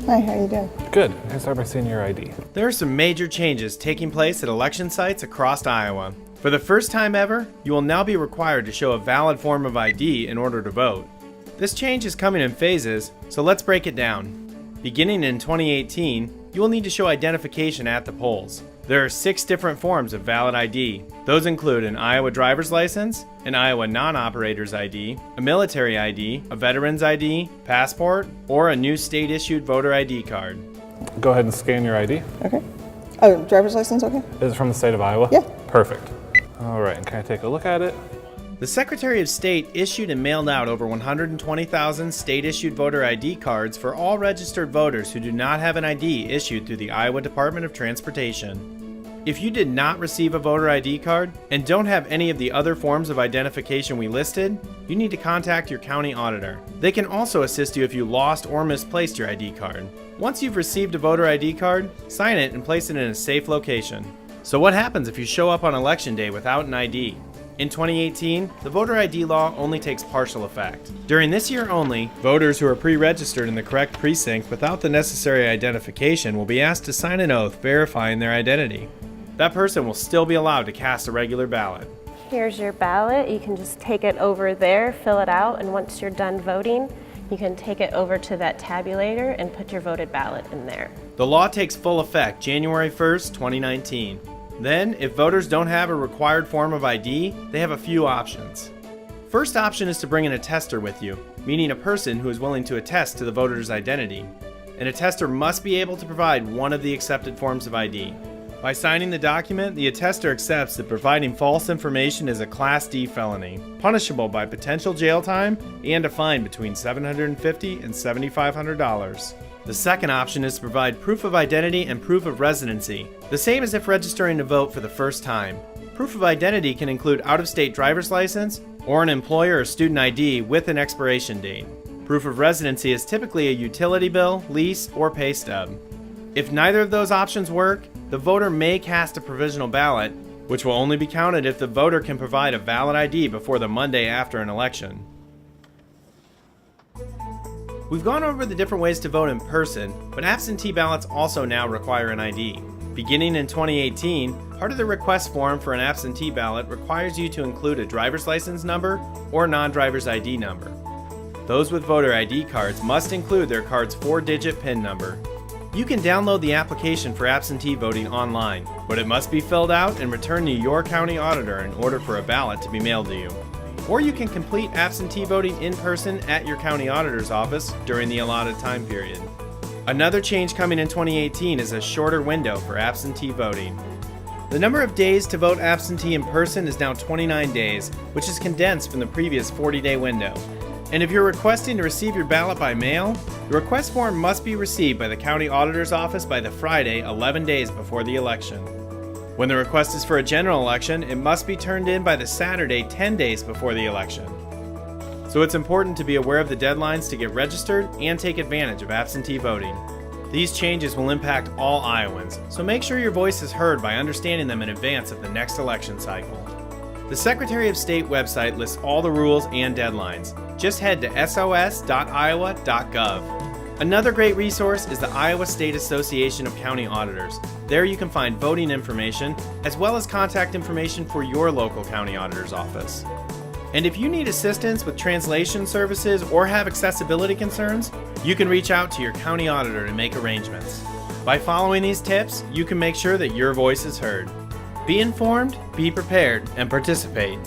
Hi, how you doing? Good. I can start by seeing your ID. There are some major changes taking place at election sites across Iowa. For the first time ever, you will now be required to show a valid form of ID in order to vote. This change is coming in phases, so let's break it down. Beginning in 2018, you will need to show identification at the polls. There are 6 different forms of valid ID. Those include an Iowa driver's license, an Iowa non-operator's ID, a military ID, a veteran's ID, passport, or a new state-issued voter ID card. Go ahead and scan your ID. Okay. Oh, driver's license, okay? Is it from the state of Iowa? Yeah. Perfect. All right, and can I take a look at it? The Secretary of State issued and mailed out over 120,000 state-issued voter ID cards for all registered voters who do not have an ID issued through the Iowa Department of Transportation. If you did not receive a voter ID card and don't have any of the other forms of identification we listed, you need to contact your county auditor. They can also assist you if you lost or misplaced your ID card. Once you've received a voter ID card, sign it and place it in a safe location. So what happens if you show up on election day without an ID? In 2018, the voter ID law only takes partial effect. During this year only, voters who are pre-registered in the correct precinct without the necessary identification will be asked to sign an oath verifying their identity. That person will still be allowed to cast a regular ballot. Here's your ballot. You can just take it over there, fill it out, and once you're done voting, you can take it over to that tabulator and put your voted ballot in there. The law takes full effect January 1st, 2019. Then, if voters don't have a required form of ID, they have a few options. First option is to bring an attester with you, meaning a person who is willing to attest to the voter's identity. An attester must be able to provide one of the accepted forms of ID. By signing the document, the attester accepts that providing false information is a Class D felony, punishable by potential jail time and a fine between $750 and $7,500. The second option is to provide proof of identity and proof of residency, the same as if registering to vote for the first time. Proof of identity can include out-of-state driver's license or an employer or student ID with an expiration date. Proof of residency is typically a utility bill, lease, or pay stub. If neither of those options work, the voter may cast a provisional ballot, which will only be counted if the voter can provide a valid ID before the Monday after an election. We've gone over the different ways to vote in person, but absentee ballots also now require an ID. Beginning in 2018, part of the request form for an absentee ballot requires you to include a driver's license number or non-driver's ID number. Those with voter ID cards must include their card's 4-digit PIN number. You can download the application for absentee voting online, but it must be filled out and returned to your county auditor in order for a ballot to be mailed to you. Or you can complete absentee voting in person at your county auditor's office during the allotted time period. Another change coming in 2018 is a shorter window for absentee voting. The number of days to vote absentee in person is now 29 days, which is condensed from the previous 40-day window. And if you're requesting to receive your ballot by mail, the request form must be received by the county auditor's office by the Friday 11 days before the election. When the request is for a general election, it must be turned in by the Saturday 10 days before the election. So it's important to be aware of the deadlines to get registered and take advantage of absentee voting. These changes will impact all Iowans, so make sure your voice is heard by understanding them in advance of the next election cycle. The Secretary of State website lists all the rules and deadlines. Just head to sos.iowa.gov. Another great resource is the Iowa State Association of County Auditors. There you can find voting information, as well as contact information for your local county auditor's office. And if you need assistance with translation services or have accessibility concerns, you can reach out to your county auditor to make arrangements. By following these tips, you can make sure that your voice is heard. Be informed, be prepared, and participate.